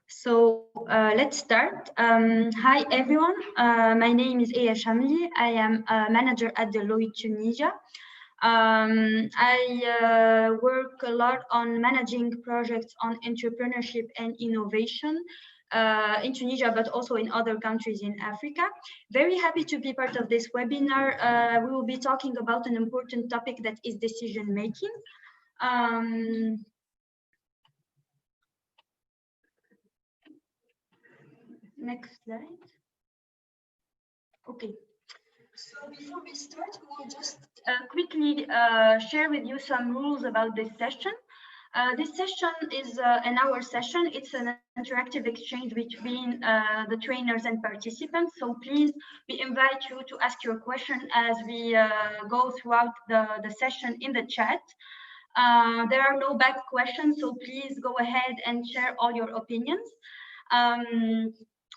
Let's start. Hi everyone, my name is Aya Shamli. I am a manager at Deloitte, Tunisia. I work a lot on managing projects on entrepreneurship and innovation in Tunisia, but also in other countries in Africa. Very happy to be part of this webinar. We will be talking about an important topic that is decision making. Next slide. Okay. So before we start, we'll just quickly share with you some rules about this session. This session is an hour session. It's an interactive exchange between the trainers and participants. So please, we invite you to ask your question as we go throughout the session in the chat. There are no back questions, so please go ahead and share all your opinions.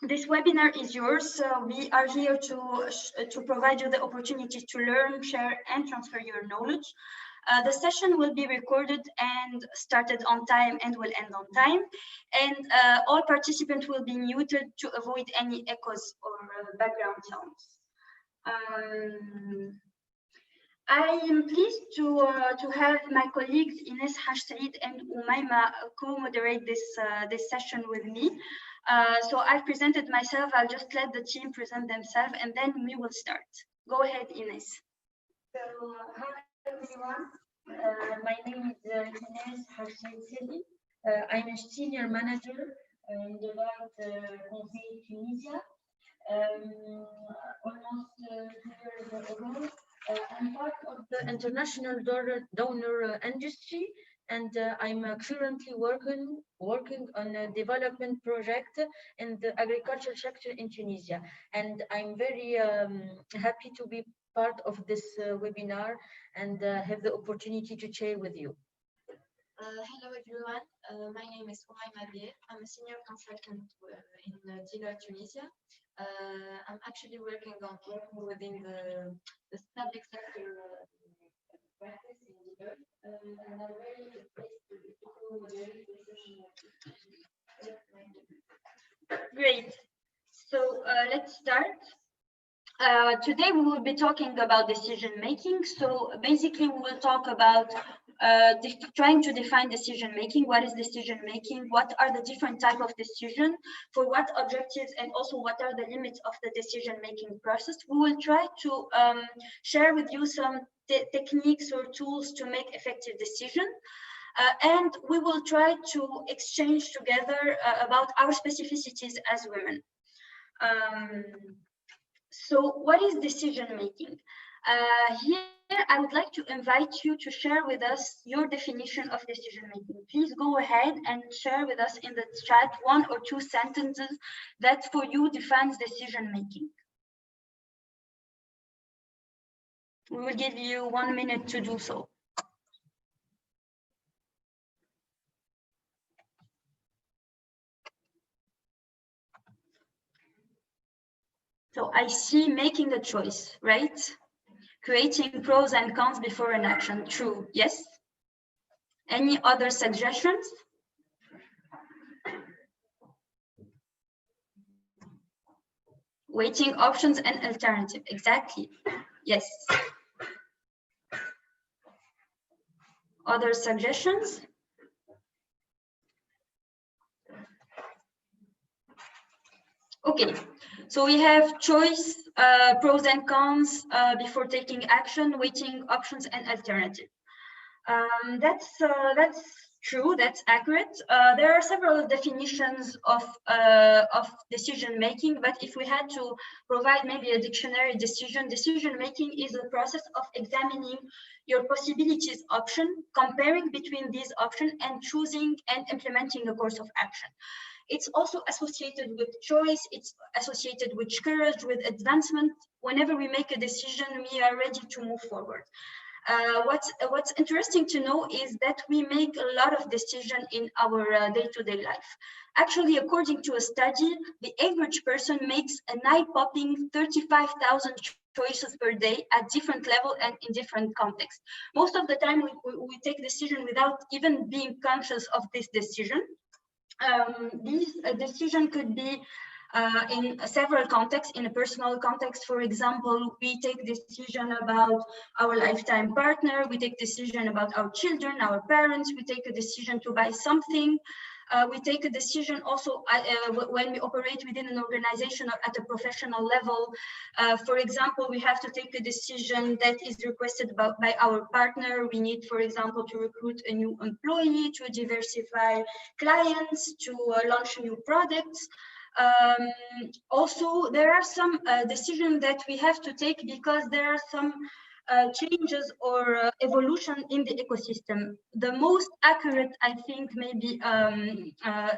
This webinar is yours, so we are here to provide you the opportunity to learn, share, and transfer your knowledge. The session will be recorded and started on time and will end on time. And all participants will be muted to avoid any echoes or background sounds. I am pleased to have my colleagues Ines Hashsaid and Umayma co-moderate this session with me. So I've presented myself. I'll just let the team present themselves and then we will start. Go ahead, Ines. So, hi everyone. My name is Ines Hashsaid. I'm a senior manager in Deloitte Conseil Tunisia. Almost 2 years ago, I'm part of the international donor industry, and I'm currently working on a development project in the agricultural sector in Tunisia. And I'm very happy to be part of this webinar and have the opportunity to share with you. Hello everyone, my name is Umayma. I'm a senior consultant in Deloitte, Tunisia. I'm actually working within the public sector practice in Deloitte, and I'm very pleased to be co-moderating this session. Great. So let's start. Today we will be talking about decision making. So basically we will talk about trying to define decision making. What is decision making? What are the different types of decision? For what objectives? And also what are the limits of the decision making process? We will try to share with you some techniques or tools to make effective decision. And we will try to exchange together about our specificities as women. So what is decision making? Here I would like to invite you to share with us your definition of decision making. Please go ahead and share with us in the chat 1 or 2 sentences that for you defines decision making. We will give you 1 minute to do so. So I see making a choice, right? Creating pros and cons before an action. True, yes. Any other suggestions? Weighting options and alternative. Exactly. Yes. Other suggestions? Okay, so we have choice, pros and cons before taking action, weighting options and alternative. That's true, that's accurate. There are several definitions of decision making, but if we had to provide maybe a dictionary decision making is a process of examining your possibilities option, comparing between these options and choosing and implementing a course of action. It's also associated with choice, it's associated with courage, with advancement. Whenever we make a decision, we are ready to move forward. What's interesting to know is that we make a lot of decisions in our day-to-day life. Actually, according to a study, the average person makes an eye-popping 35,000 choices per day at different levels and in different contexts. Most of the time, we take decision without even being conscious of this decision. This decision could be in several contexts. In a personal context, for example, we take decision about our lifetime partner, we take decision about our children, our parents, we take a decision to buy something. We take a decision also when we operate within an organization or at a professional level. For example, we have to take a decision that is requested by our partner. We need, for example, to recruit a new employee, to diversify clients, to launch new products. Also, there are some decisions that we have to take because there are some changes or evolution in the ecosystem. The most accurate, I think, maybe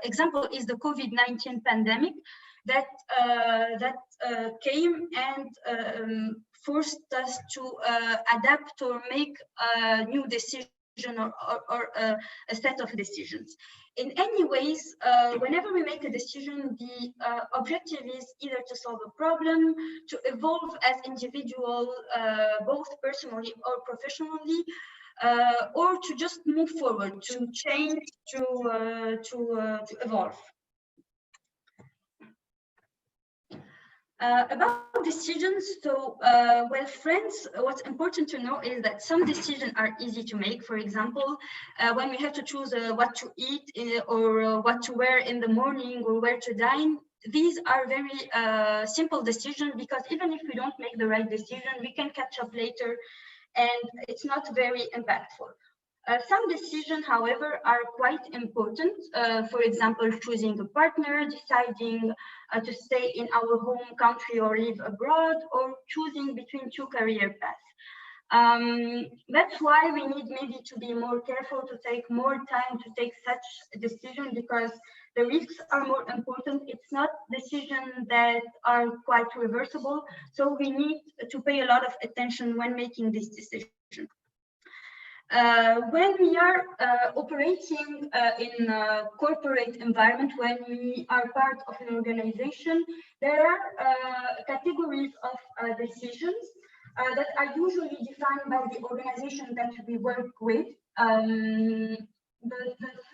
example is the COVID-19 pandemic that came and forced us to adapt or make a new decision or a set of decisions. In any ways, whenever we make a decision, the objective is either to solve a problem, to evolve as individual, both personally or professionally, or to just move forward, to change, to evolve. About decisions, so well, friends, what's important to know is that some decisions are easy to make. For example, when we have to choose what to eat or what to wear in the morning or where to dine, these are very simple decisions, because even if we don't make the right decision, we can catch up later and it's not very impactful. Some decisions, however, are quite important. For example, choosing a partner, deciding to stay in our home country or live abroad, or choosing between two career paths. That's why we need maybe to be more careful, to take more time to take such a decision, because the risks are more important. It's not decisions that are quite reversible. So we need to pay a lot of attention when making this decision. When we are operating in a corporate environment, when we are part of an organization, there are categories of decisions that are usually defined by the organization that we work with. The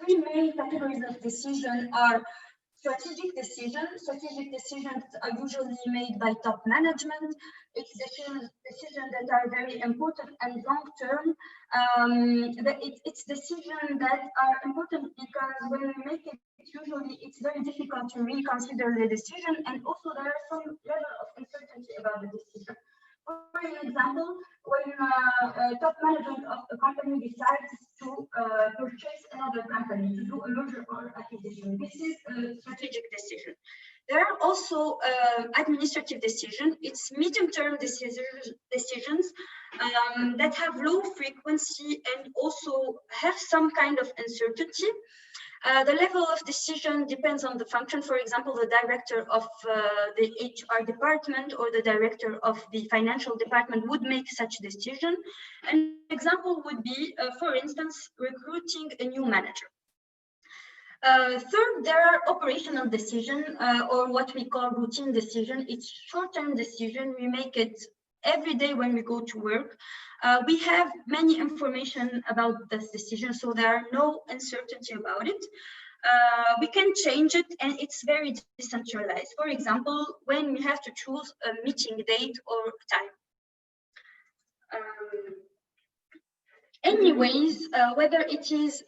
three main categories of decision are strategic decisions. Strategic decisions are usually made by top management. It's decisions that are very important and long-term. It's decisions that are important because when we make it, usually it's very difficult to reconsider the decision, and also there are some level of uncertainty about the decision. For example, when top management of a company decides to purchase another company, to do a merger or acquisition, this is a strategic decision. There are also administrative decisions. It's medium-term decisions that have low frequency and also have some kind of uncertainty. The level of decision depends on the function. For example, the director of the HR department or the director of the financial department would make such decision. An example would be, for instance, recruiting a new manager. Third, there are operational decisions or what we call routine decision. It's short-term decision. We make it every day when we go to work. We have many information about this decision, so there are no uncertainty about it. We can change it, and it's very decentralized. For example, when we have to choose a meeting date or time. Anyways, whether it is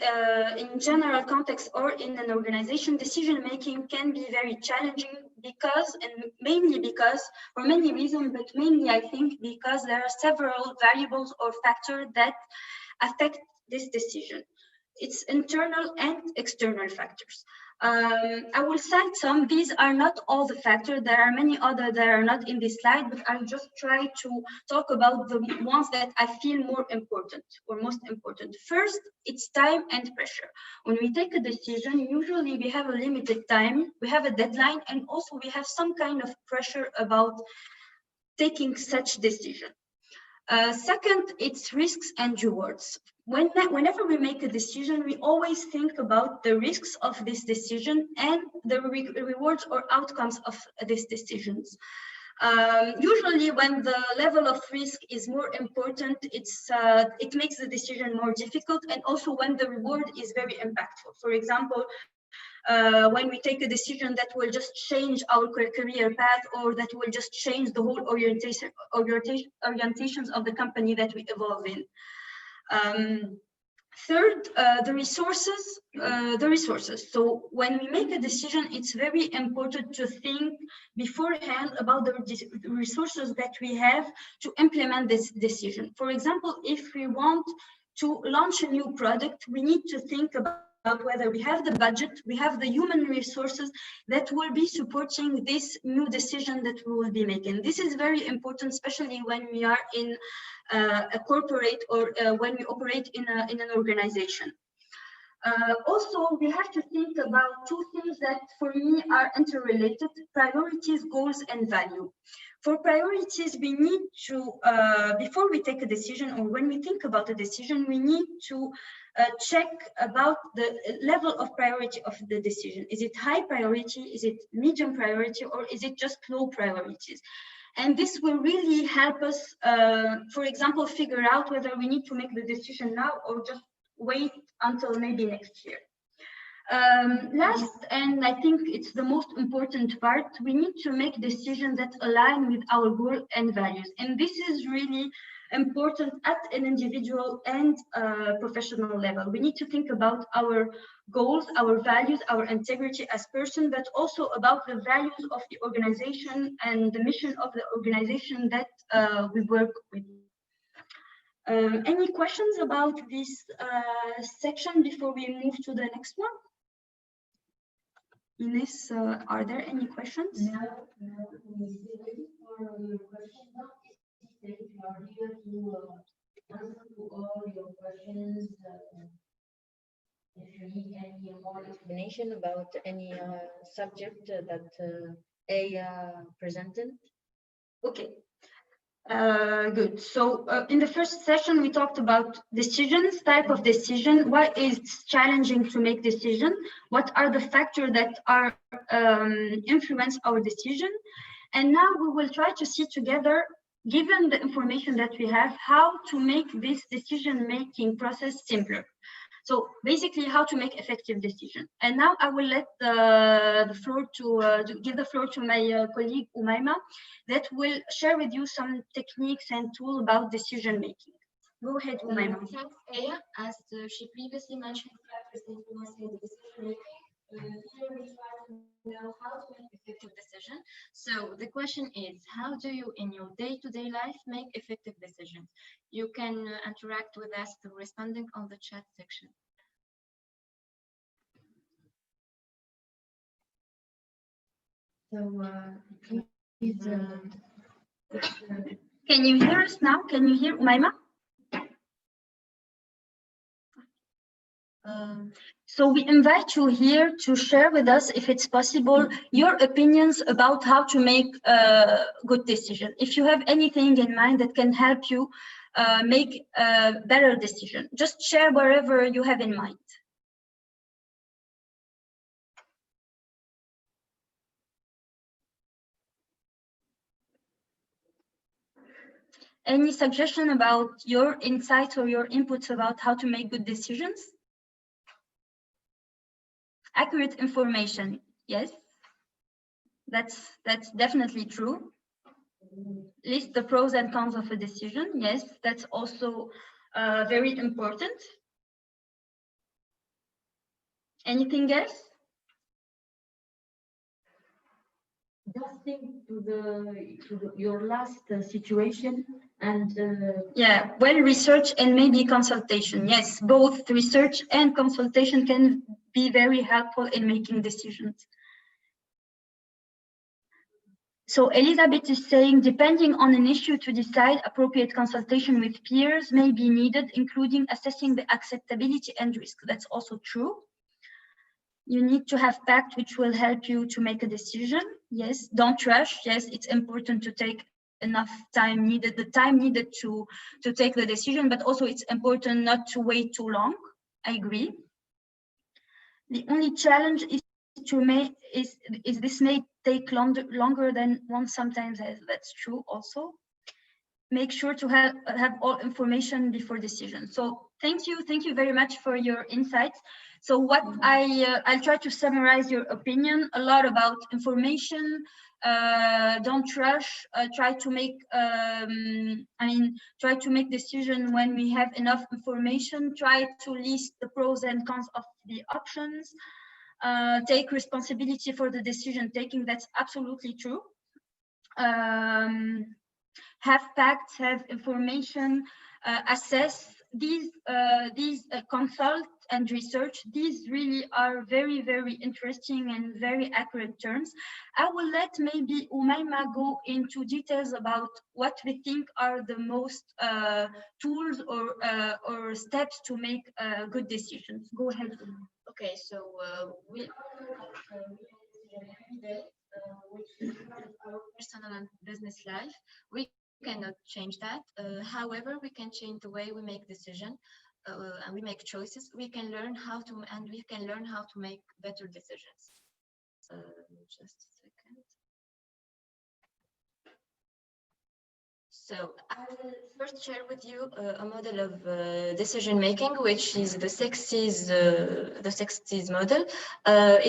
in general context or in an organization, decision making can be very challenging because, and mainly because, for many reasons, but mainly I think because there are several variables or factors that affect this decision. It's internal and external factors. I will cite some. These are not all the factors. There are many others that are not in this slide, but I'll just try to talk about the ones that I feel more important or most important. First, it's time and pressure. When we take a decision, usually we have a limited time, we have a deadline, and also we have some kind of pressure about taking such decision. Second, it's risks and rewards. Whenever we make a decision, we always think about the risks of this decision and the rewards or outcomes of these decisions. Usually, when the level of risk is more important, it makes the decision more difficult, and also when the reward is very impactful. For example, when we take a decision that will just change our career path, or that will just change the whole orientations of the company that we evolve in. Third, the resources. So when we make a decision, it's very important to think beforehand about the resources that we have to implement this decision. For example, if we want to launch a new product, we need to think about whether we have the budget, we have the human resources that will be supporting this new decision that we will be making. This is very important, especially when we are in a corporate, or when we operate in an organization. Also, we have to think about two things that for me are interrelated: priorities, goals, and value. For priorities, we need to, before we take a decision, or when we think about a decision, we need to check about the level of priority of the decision. Is it high priority? Is it medium priority? Or is it just low priorities? And this will really help us, for example, figure out whether we need to make the decision now or just wait until maybe next year. Last, and I think it's the most important part, we need to make decisions that align with our goal and values. And this is really important at an individual and professional level. We need to think about our goals, our values, our integrity as person, but also about the values of the organization and the mission of the organization that we work with. Any questions about this section before we move to the next one? Ines, are there any questions? No, we're still waiting for your questions. You are here to answer to all your questions. If you need any more explanation about any subject that A presented. Okay. Good. So in the first session, we talked about decisions, type of decision, why it's challenging to make decision, what are the factors that are influence our decision. And now we will try to see together, given the information that we have, how to make this decision-making process simpler. So basically, how to make effective decision. And now I will let the floor to give the floor to my colleague Umayma, that will share with you some techniques and tools about decision making. Go ahead, Umayma. Thanks, Aya. As she previously mentioned, factors influencing the decision making. Here we try to know how to make effective decision. So the question is, how do you in your day-to-day life make effective decisions? You can interact with us through responding on the chat section. So please, can you hear us now? Can you hear Umayma? So we invite you here to share with us, if it's possible, your opinions about how to make a good decision. If you have anything in mind that can help you make a better decision, just share wherever you have in mind. Any suggestion about your insights or your inputs about how to make good decisions? Accurate information, yes, that's definitely true. List the pros and cons of a decision, yes, that's also very important. Anything else? just think to your last situation and yeah, well research and maybe consultation. Yes, both research and consultation can be very helpful in making decisions. So Elizabeth is saying, depending on an issue to decide, appropriate consultation with peers may be needed, including assessing the acceptability and risk. That's also true. You need to have fact which will help you to make a decision. Yes, don't rush. Yes, it's important to take enough time needed, the time needed to take the decision, but also it's important not to wait too long. I agree. The only challenge is this may take longer than one sometimes has. That's true also. Make sure to have all information before decision. So Thank you very much for your insights. So what I'll try to summarize your opinion a lot about information. Don't rush. Try to make try to make decision when we have enough information. Try to list the pros and cons of the options. Take responsibility for the decision taking. That's absolutely true. Have facts, have information, assess these consult and research. These really are very interesting and very accurate terms. I will let maybe Umayma go into details about what we think are the most tools or steps to make good decisions. Go ahead. Okay, so we every day, which is our personal and business life. We cannot change that. However, we can change the way we make decisions and we make choices. We can learn how to make better decisions. Just a second. So I will first share with you a model of decision making, which is the sixties model.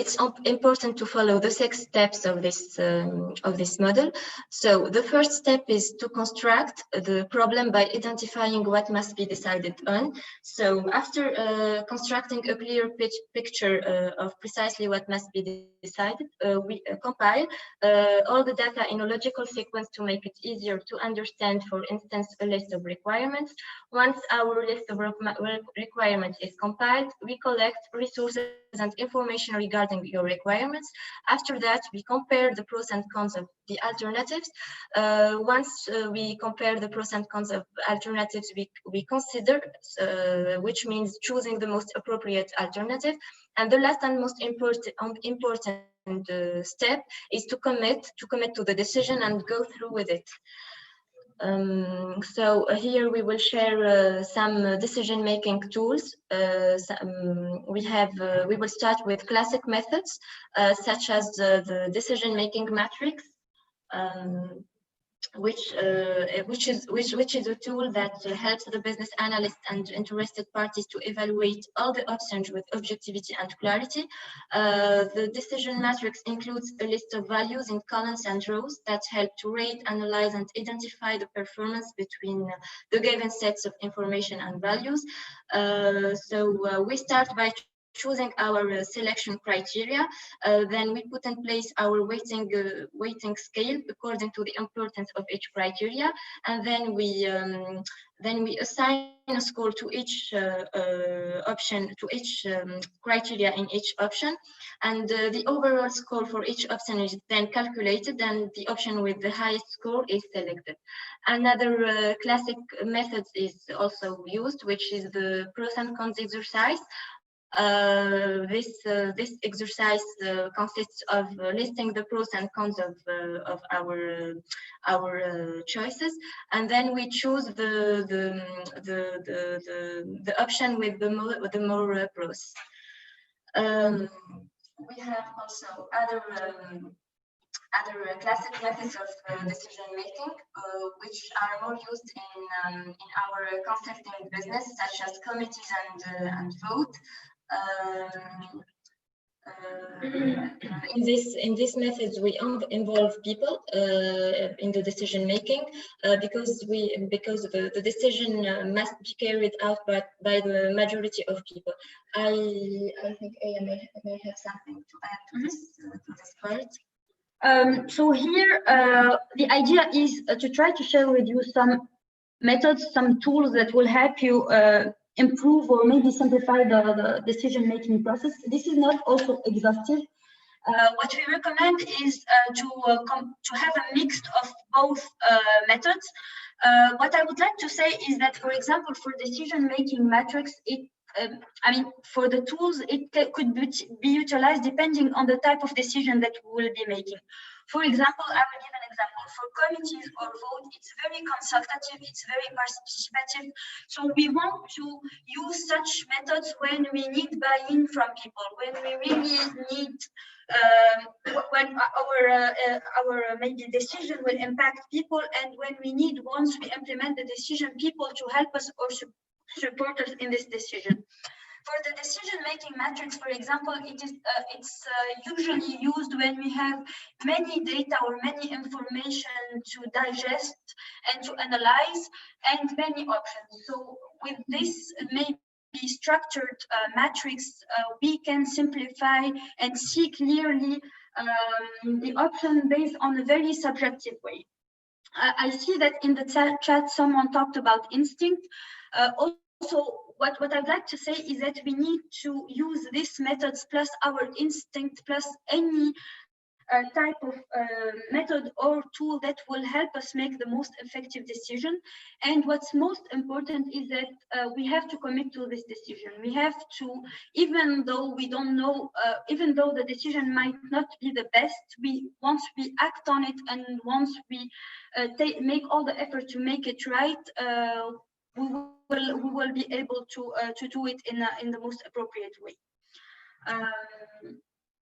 It's important to follow the 6 steps of this model. So the first step is to construct the problem by identifying what must be decided on. So after constructing a clear picture of precisely what must be decided, we compile all the data in a logical sequence to make it easier to understand. For instance, a list of requirements. Once our list of requirements is compiled, we collect resources and information regarding your requirements. After that, we compare the pros and cons of the alternatives. Once we compare the pros and cons of alternatives, we consider, which means choosing the most appropriate alternative. And the last and most important step is to commit to the decision and go through with it. So here we will share some decision-making tools. We will start with classic methods such as the decision-making matrix, which is a tool that helps the business analyst and interested parties to evaluate all the options with objectivity and clarity. The decision matrix includes a list of values in columns and rows that help to rate, analyze, and identify the performance between the given sets of information and values. We start by choosing our selection criteria, then we put in place our weighting scale according to the importance of each criteria, and then we assign a score to each option, to each criteria in each option, and the overall score for each option is then calculated, and the option with the highest score is selected. Another classic method is also used, which is the pros and cons exercise. This exercise consists of listing the pros and cons of our choices, and then we choose the option with the more pros. We have also other classic methods of decision making, which are more used in our consulting business, such as committees and vote. In this methods, we involve people in the decision making because the decision must be carried out by the majority of people. I think Aya may have something to add to this part. So here, the idea is to try to share with you some methods, some tools that will help you improve or maybe simplify the decision-making process. This is not also exhaustive. What we recommend is to have a mix of both methods. What I would like to say is that, for example, for decision-making matrix, for the tools, it could be utilized depending on the type of decision that we will be making. For example, I will give an example. For committees or vote, it's very consultative, it's very participative. So we want to use such methods when we need buy-in from people, when we really need, when our maybe decision will impact people, and when we need, once we implement the decision, people to help us or support us in this decision. For the decision-making matrix, for example, it's usually used when we have many data or many information to digest and to analyze, and many options. So with this maybe structured matrix, we can simplify and see clearly the option based on a very subjective way. I see that in the chat someone talked about instinct. Also, what I'd like to say is that we need to use these methods plus our instinct plus any type of method or tool that will help us make the most effective decision. And what's most important is that we have to commit to this decision. We have to, even though we don't know, even though the decision might not be the best, once we act on it and once we make all the effort to make it right, we will be able to do it in the most appropriate way.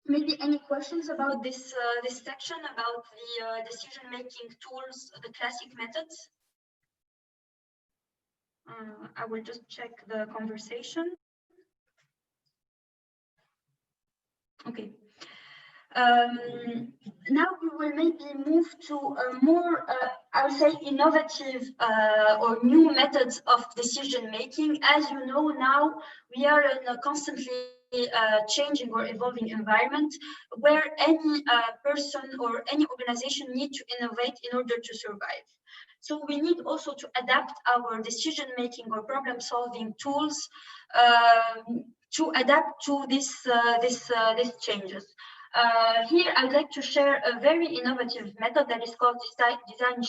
Maybe any questions about this section about the decision-making tools, the classic methods? I will just check the conversation. Okay. Now we will maybe move to a more, I would say, innovative or new methods of decision-making. As you know, now we are in a constantly changing or evolving environment where any person or any organization need to innovate in order to survive. So we need also to adapt our decision-making or problem-solving tools to adapt to these changes. Here, I'd like to share a very innovative method that is called design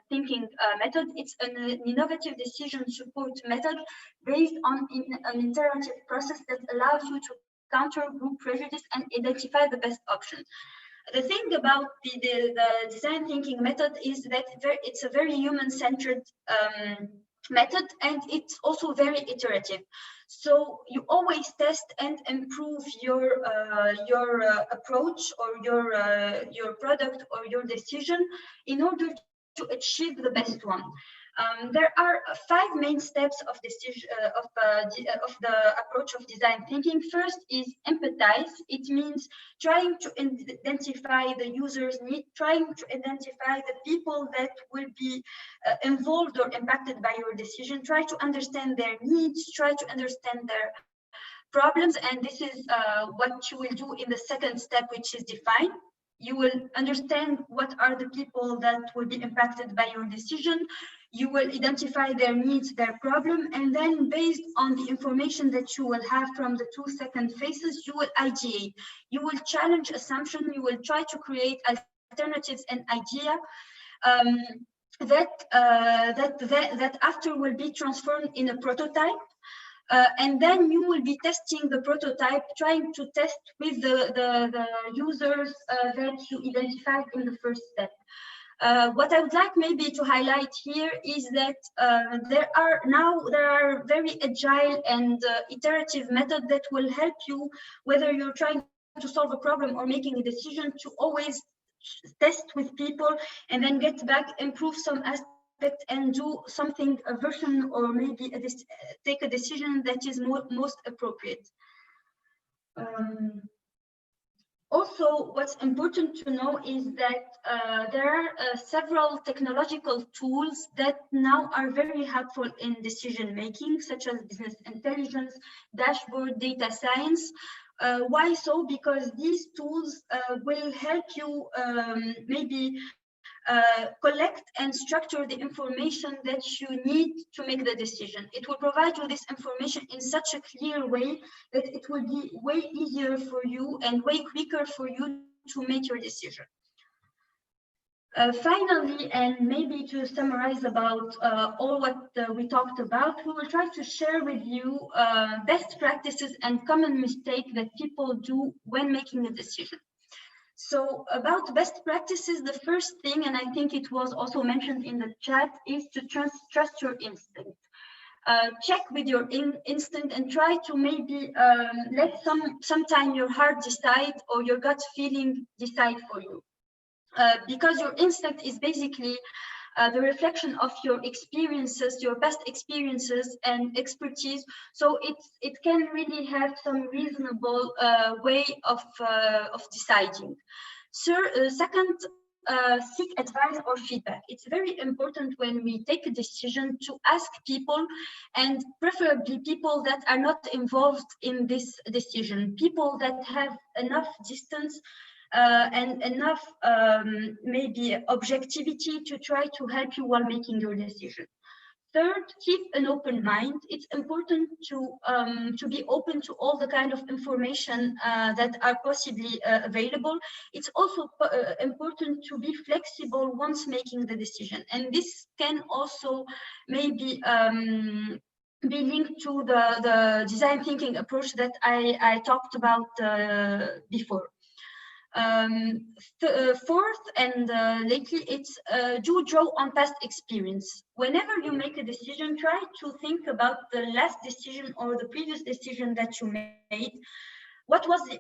thinking method. It's an innovative decision support method based on an iterative process that allows you to counter group prejudice and identify the best option. The thing about the design thinking method is that it's a very human-centered method, and it's also very iterative. So you always test and improve your approach or your product or your decision in order to achieve the best one. There are 5 main steps of the approach of design thinking. First is empathize. It means trying to identify the user's need, trying to identify the people that will be involved or impacted by your decision, try to understand their needs, try to understand their problems, and this is what you will do in the second step, which is define. You will understand what are the people that will be impacted by your decision. You will identify their needs, their problem, and then based on the information that you will have from the 2 second phases, you will ideate. You will challenge assumption. You will try to create alternatives and idea that after will be transformed in a prototype. And then you will be testing the prototype, trying to test with the users that you identified in the first step. What I would like maybe to highlight here is that there are very agile and iterative methods that will help you, whether you're trying to solve a problem or making a decision, to always test with people and then get back, improve some aspects, and do something, a version, or maybe take a decision that is most appropriate. Also, what's important to know is that there are several technological tools that now are very helpful in decision making, such as business intelligence, dashboard, data science. Why so? Because these tools will help you maybe collect and structure the information that you need to make the decision. It will provide you this information in such a clear way that it will be way easier for you and way quicker for you to make your decision. Finally, and maybe to summarize about all what we talked about, we will try to share with you best practices and common mistakes that people do when making a decision. So about best practices, the first thing, and I think it was also mentioned in the chat, is to trust your instinct. Check with your instinct and try to maybe let sometime your heart decide or your gut feeling decide for you. Because your instinct is basically the reflection of your experiences, your past experiences and expertise. So it can really have some reasonable way of deciding. Second, seek advice or feedback. It's very important when we take a decision to ask people, and preferably people that are not involved in this decision, people that have enough distance and enough maybe objectivity to try to help you while making your decision. Third, keep an open mind. It's important to be open to all the kind of information that are possibly available. It's also important to be flexible once making the decision. And this can also maybe be linked to the design thinking approach that I talked about before. Fourth, and lately, it's do draw on past experience. Whenever you make a decision, try to think about the last decision or the previous decision that you made. What was the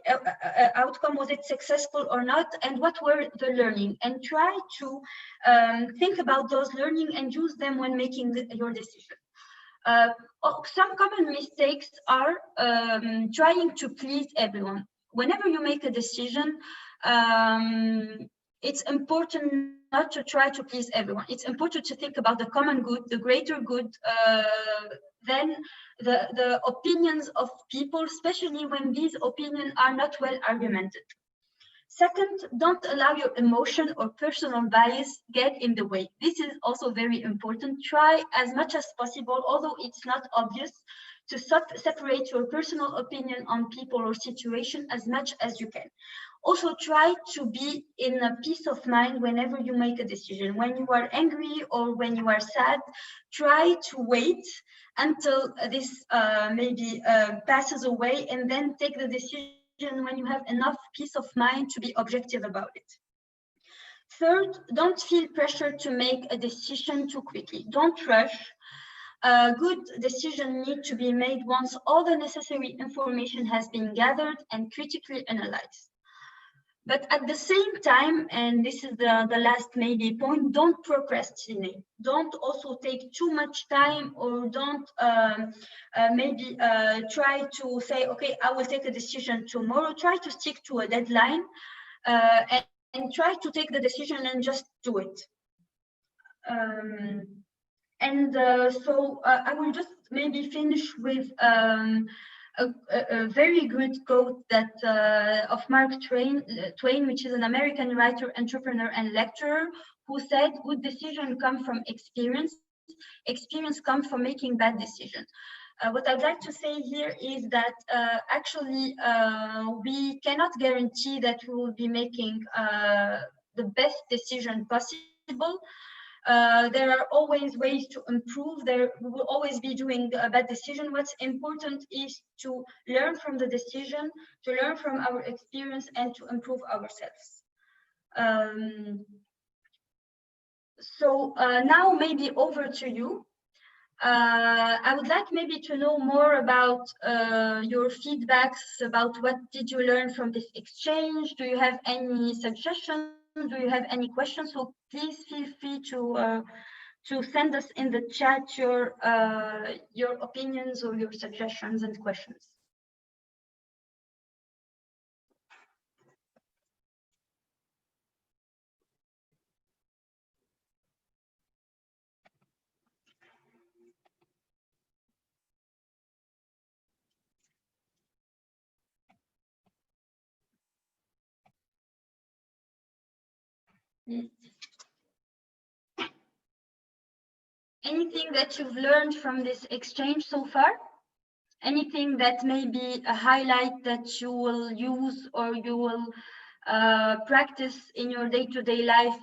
outcome? Was it successful or not? And what were the learning? And try to think about those learning and use them when making your decision. Some common mistakes are trying to please everyone. Whenever you make a decision, it's important not to try to please everyone. It's important to think about the common good, the greater good, than the opinions of people, especially when these opinions are not well argumented. Second, don't allow your emotion or personal bias get in the way. This is also very important. Try as much as possible, although it's not obvious, to separate your personal opinion on people or situation as much as you can. Also, try to be in a peace of mind whenever you make a decision. When you are angry or when you are sad, try to wait until this maybe passes away and then take the decision when you have enough peace of mind to be objective about it. Third, don't feel pressure to make a decision too quickly. Don't rush. Good decisions need to be made once all the necessary information has been gathered and critically analyzed. But at the same time, and this is the last maybe point, don't procrastinate. Don't also take too much time, or don't maybe try to say, okay, I will take a decision tomorrow. Try to stick to a deadline and try to take the decision and just do it. So I will just maybe finish with a very good quote that of Mark Twain, which is an American writer, entrepreneur, and lecturer, who said, "Good decisions come from experience. Experience comes from making bad decisions." What I'd like to say here is that actually we cannot guarantee that we will be making the best decision possible. There are always ways to improve. We will always be doing a bad decision. What's important is to learn from the decision, to learn from our experience, and to improve ourselves. So now maybe over to you. I would like maybe to know more about your feedbacks, about what did you learn from this exchange? Do you have any suggestions? Do you have any questions? So please feel free to send us in the chat your opinions or your suggestions and questions. Anything that you've learned from this exchange so far? Anything that may be a highlight that you will use or you will practice in your day-to-day life,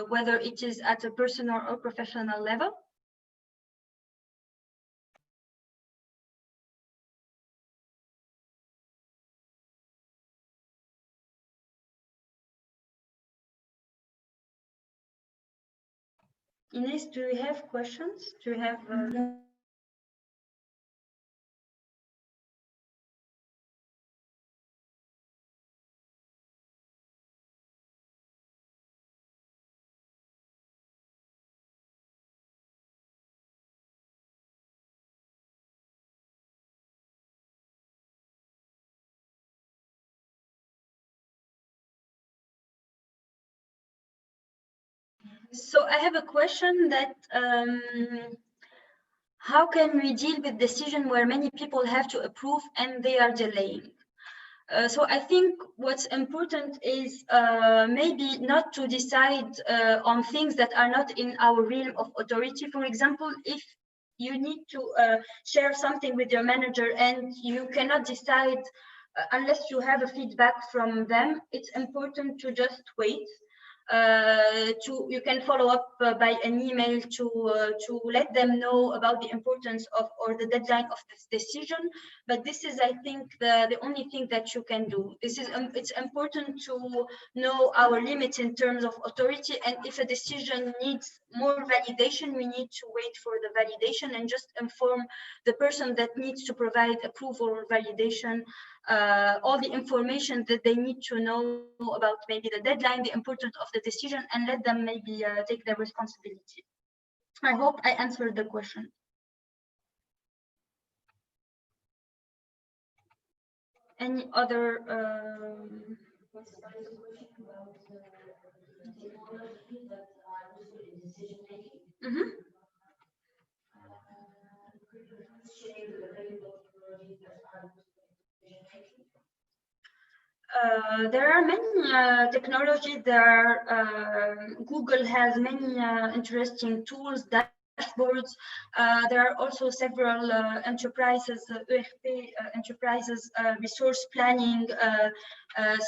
whether it is at a personal or professional level? Ines, do you have questions? Do you have So I have a question that how can we deal with decision where many people have to approve and they are delaying? So I think what's important is maybe not to decide on things that are not in our realm of authority. For example, if you need to share something with your manager and you cannot decide unless you have a feedback from them, it's important to just wait. You can follow up by an email to let them know about the importance of or the deadline of this decision. But this is, I think, the only thing that you can do. This is it's important to know our limits in terms of authority, and if a decision needs more validation, we need to wait for the validation and just inform the person that needs to provide approval or validation all the information that they need to know about maybe the deadline, the importance of the decision, and let them maybe take their responsibility. I hope I answered the question. Any other? There are many technologies. Google has many interesting tools, dashboards. There are also several enterprises, ERP enterprises, resource planning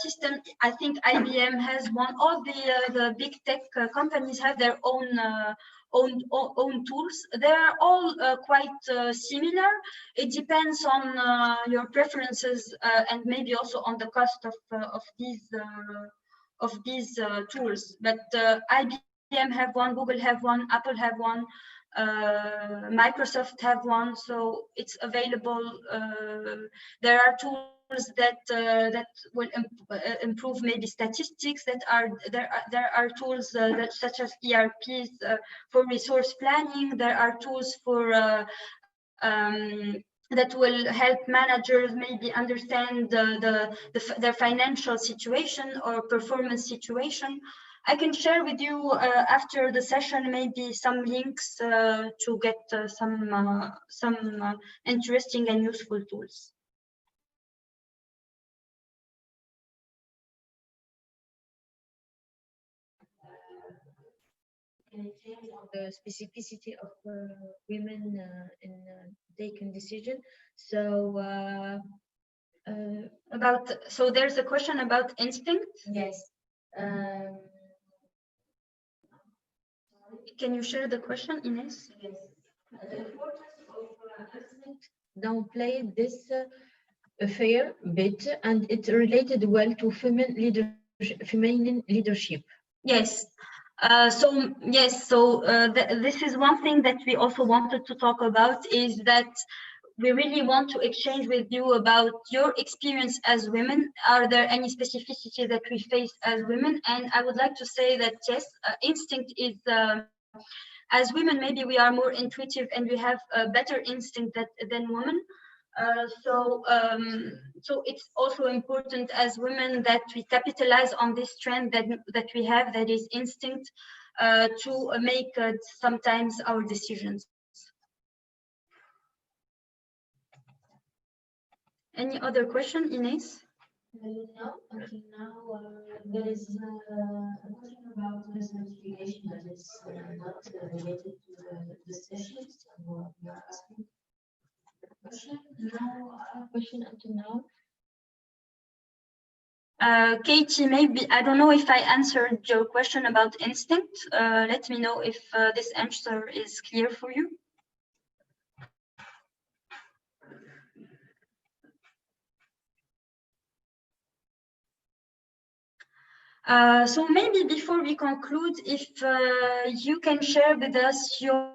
system. I think IBM has one. All the big tech companies have their own tools. They are all quite similar. It depends on your preferences and maybe also on the cost of these tools. But IBM have one, Google have one, Apple have one, Microsoft have one. So it's available. There are tools that will improve maybe statistics. There are tools such as ERPs for resource planning. There are tools for that will help managers maybe understand their financial situation or performance situation. I can share with you after the session maybe some links to get some interesting and useful tools. In terms of the specificity of women in taking decision, so so there's a question about instinct. Yes. Can you share the question, Ines? Yes. The importance of instinct downplayed this affair bit, and it related well to feminine leadership. Yes. This is one thing that we also wanted to talk about, is that we really want to exchange with you about your experience as women. Are there any specificity that we face as women? And I would like to say that yes, instinct is, as women, maybe we are more intuitive and we have a better instinct than women. So it's also important as women that we capitalize on this trend that we have, that is instinct, to make sometimes our decisions. Any other question, Ines? No, until now there is nothing about misidentification that is not related to the sessions. So we are asking the question. No question until now. Katie, maybe, I don't know if I answered your question about instinct. Let me know if this answer is clear for you. So maybe before we conclude, if you can share with us your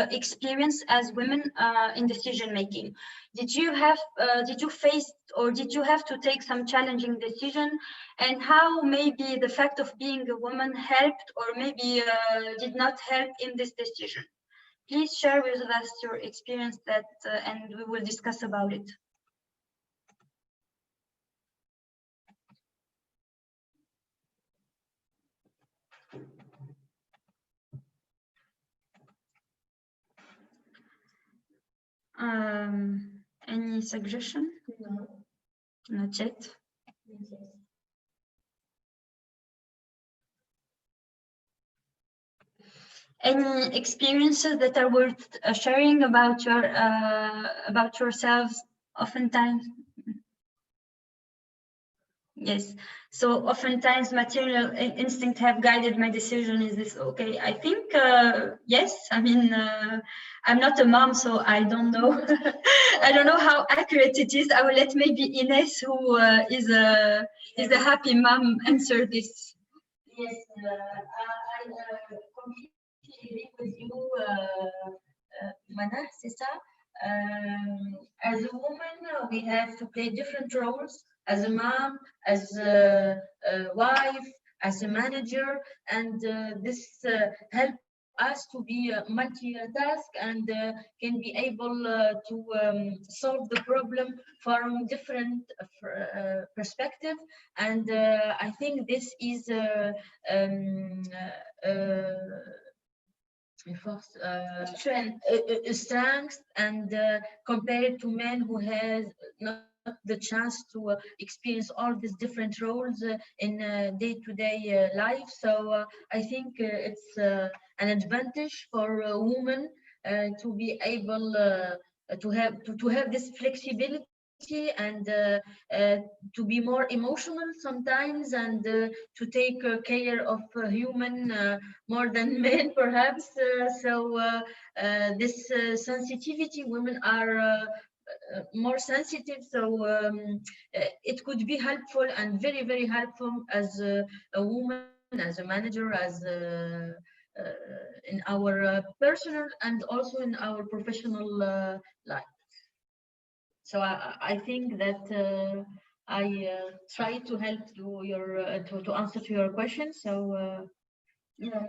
experience as women in decision making. Did you face, or did you have to take some challenging decision, and how maybe the fact of being a woman helped or maybe did not help in this decision? Please share with us your experience and we will discuss about it. Any suggestion? No. Not yet. Any experiences that are worth sharing about yourselves? Oftentimes, yes. So oftentimes material instinct have guided my decision. Is this okay? I think yes. I mean, I'm not a mom, so I don't know. I don't know how accurate it is. I will let maybe Ines, who is a happy mom, answer this. Yes, I completely agree with you, Mana, Sisa. As a woman, we have to play different roles as a mom, as a wife, as a manager, and this helps us to be multitask and can be able to solve the problem from different perspective. And I think this is strength, and compared to men who has not the chance to experience all these different roles in day-to-day life. So I think it's an advantage for a woman to be able to have this flexibility and to be more emotional sometimes, and to take care of human more than men perhaps. This sensitivity, women are more sensitive, so it could be helpful and very, very helpful as a woman, as a manager, as in our personal and also in our professional life. So I think that I try to help you to answer to your question. So yeah.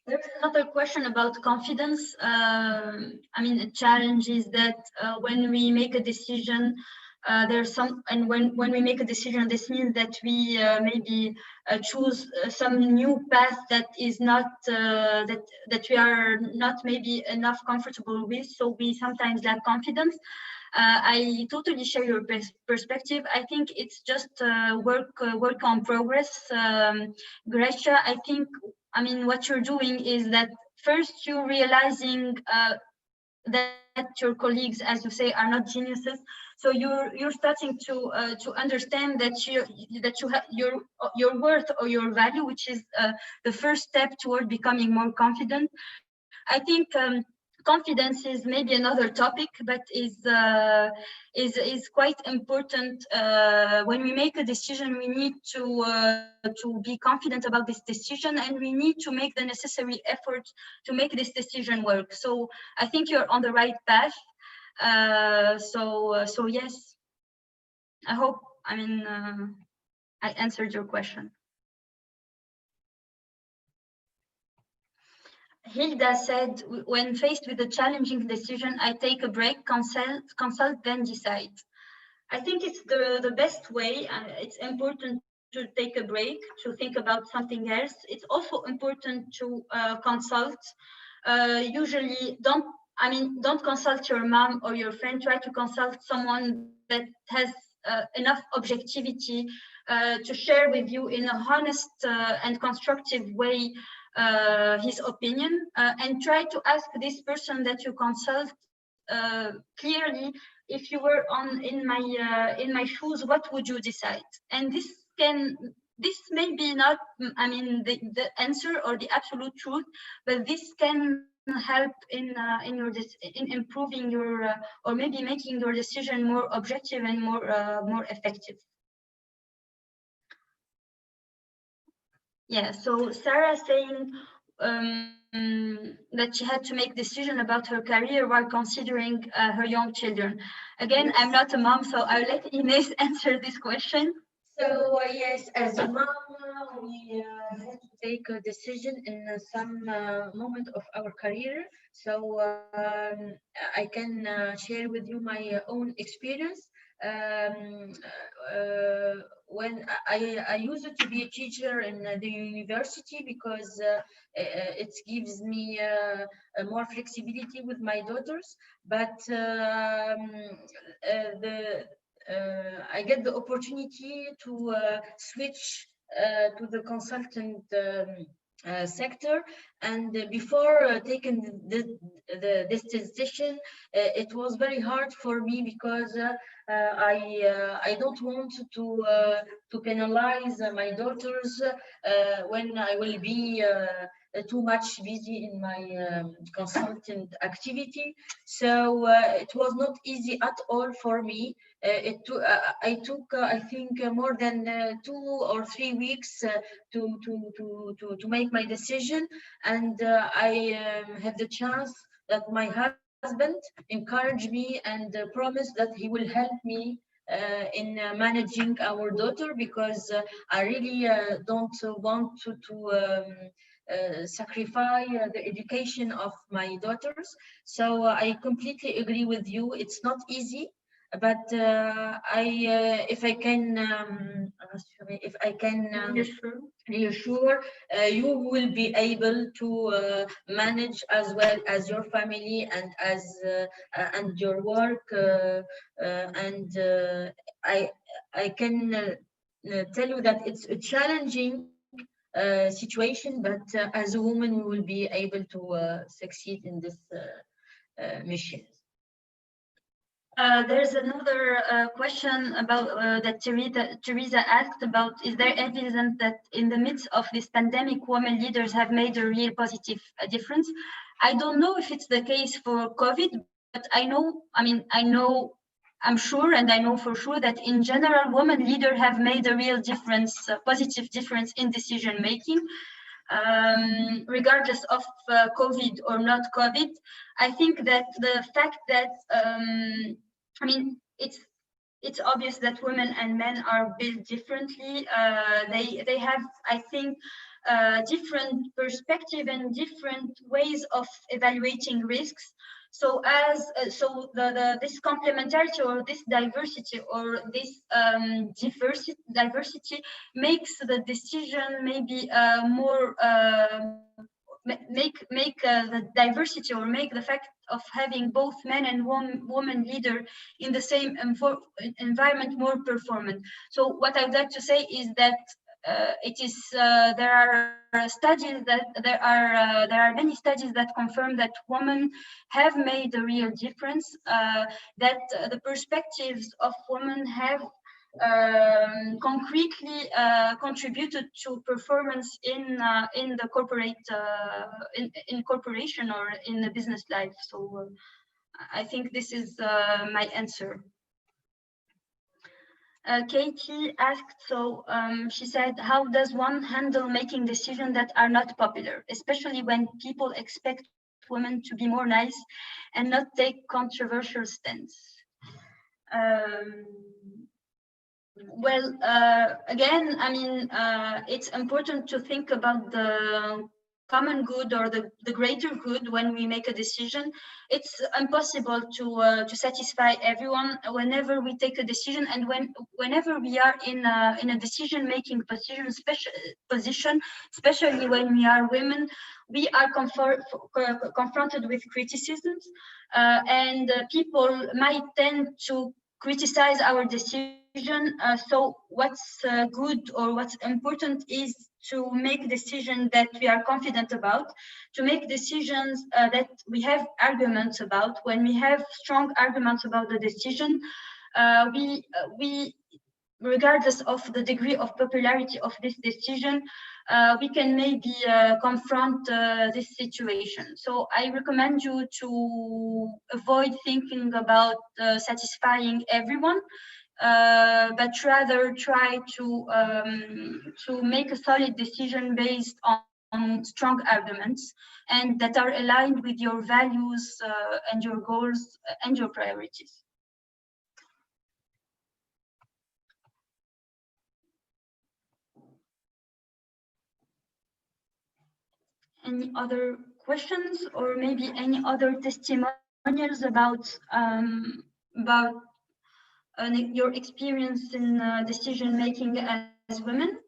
There's another question about confidence. I mean, a challenge is that when we make a decision, there's some, and when we make a decision, this means that we maybe choose some new path that is not that we are not maybe enough comfortable with. So we sometimes lack confidence. I totally share your perspective. I think it's just work on progress. Gresha, I mean, what you're doing is that first you're realizing that your colleagues, as you say, are not geniuses. So you're starting to understand that you have your worth or your value, which is the first step toward becoming more confident. I think confidence is maybe another topic, but is quite important. When we make a decision, we need to be confident about this decision, and we need to make the necessary effort to make this decision work. So I think you're on the right path. So yes, I hope, I mean, I answered your question. Hilda said, when faced with a challenging decision, I take a break, consult, then decide. I think it's the best way. It's important to take a break, to think about something else. It's also important to consult. Usually, don't consult your mom or your friend. Try to consult someone that has enough objectivity to share with you in a honest and constructive way his opinion, and try to ask this person that you consult clearly, if you were in my shoes, what would you decide? And this may be not, I mean, the answer or the absolute truth, but this can help in improving your or maybe making your decision more objective and more effective. Yeah, so Sarah saying that she had to make decision about her career while considering her young children. Again, yes. I'm not a mom, so I'll let Ines answer this question. So yes, as a mom, we had to take a decision in some moment of our career. So I can share with you my own experience. When I used to be a teacher in the university because it gives me more flexibility with my daughters, but I get the opportunity to switch to the consultant sector, and before taking this decision, it was very hard for me because I don't want to penalize my daughters when I will be too much busy in my consultant activity. So it was not easy at all for me. I took I think more than 2 or 3 weeks to make my decision, and I have the chance that my husband encouraged me and promised that he will help me in managing our daughter, because I really don't want to sacrifice the education of my daughters. So I completely agree with you. It's not easy, but if I can reassure, you will be able to manage as well as your family and your work, and I can tell you that it's a challenging situation, but as a woman we will be able to succeed in this mission. There's another question about that Teresa asked about: is there evidence that in the midst of this pandemic, women leaders have made a real positive difference? I don't know if it's the case for COVID, but I'm sure, and I know for sure that in general, women leaders have made a real difference, positive difference in decision making. Regardless of COVID or not COVID, I think that the fact that it's obvious that women and men are built differently. They have, I think, different perspective and different ways of evaluating risks. So this complementarity or this diversity or this diversity makes the decision maybe more make the diversity, or make the fact of having both men and woman leader in the same environment more performant. So what I'd like to say is that there are studies that there are many studies that confirm that women have made a real difference, that the perspectives of women have concretely contributed to performance in the corporate in corporation or in the business life. So I think this is my answer. Katie asked, she said, how does one handle making decisions that are not popular, especially when people expect women to be more nice and not take controversial stance? Well, again, it's important to think about the common good or the greater good when we make a decision. It's impossible to satisfy everyone whenever we take a decision, and whenever we are in a decision-making position, especially when we are women, we are confronted with criticisms, and people might tend to criticize our decision. So what's good or what's important is to make decisions that we are confident about, to make decisions that we have arguments about. When we have strong arguments about the decision, we regardless of the degree of popularity of this decision, we can maybe confront this situation. So I recommend you to avoid thinking about satisfying everyone, but rather try to make a solid decision based on strong arguments and that are aligned with your values and your goals and your priorities. Any other questions, or maybe any other testimonials about your experience in decision making as women?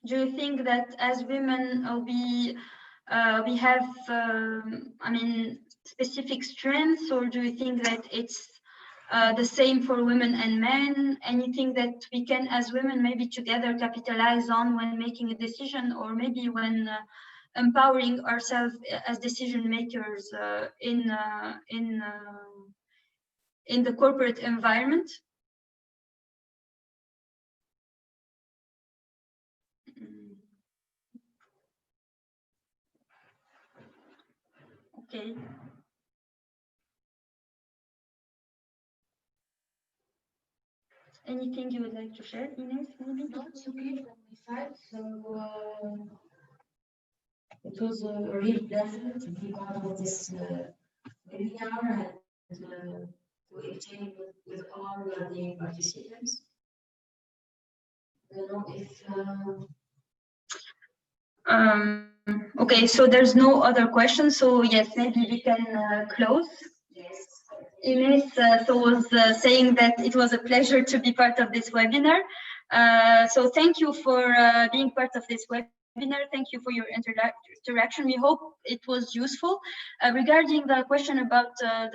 Do you think that as women we have I mean specific strengths, or do you think that it's the same for women and men? Anything that we can as women maybe together capitalize on when making a decision, or maybe when empowering ourselves as decision makers in the corporate environment? Okay. Anything you would like to share, Ines? Maybe? No, it's okay from my side. So it was a real pleasure to be part of this webinar and to exchange with all the participants. I don't know if okay, so there's no other questions. So yes, maybe we can close. yes. Ines was saying that it was a pleasure to be part of this webinar. So thank you for being part of this webinar. Thank you for your interaction. We hope it was useful. Regarding the question about the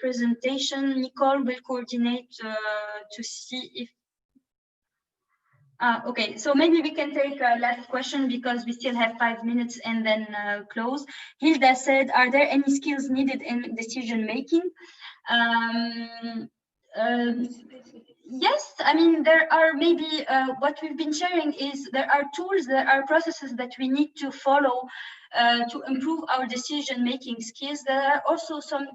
presentation, Nicole will coordinate to see if okay, so maybe we can take a last question because we still have 5 minutes and then close. Hilda said, are there any skills needed in decision making? Yes, I mean, there are maybe what we've been sharing is there are tools, there are processes that we need to follow to improve our decision-making skills. There are also some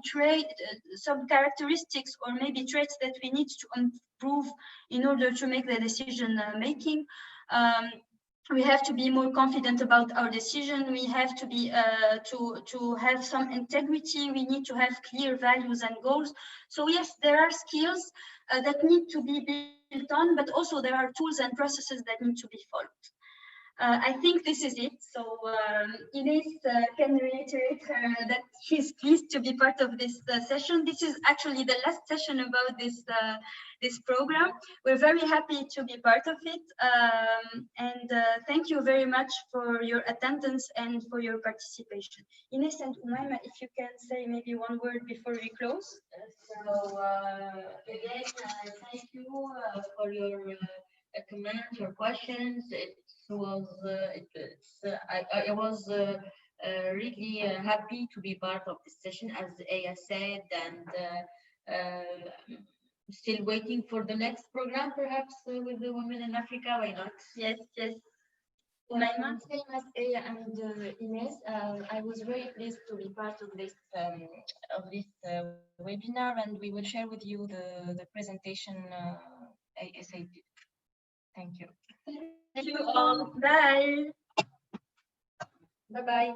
characteristics or maybe traits that we need to improve in order to make the decision making. We have to be more confident about our decision. We have to be to have some integrity. We need to have clear values and goals. So yes, there are skills that need to be built on, but also there are tools and processes that need to be followed. I think this is it. So Ines can reiterate that she's pleased to be part of this session. This is actually the last session about this program. We're very happy to be part of it. And thank you very much for your attendance and for your participation. Ines and Umayma, if you can say maybe one word before we close. So again, thank you for your comments, your questions. I was really happy to be part of this session, as Aya said, and still waiting for the next program, perhaps with the women in Africa. Why not? Yes, yes. Same as Aya and Ines, I was very pleased to be part of this webinar, and we will share with you the presentation ASAP. Thank you. Thank you all. Bye. Bye-bye.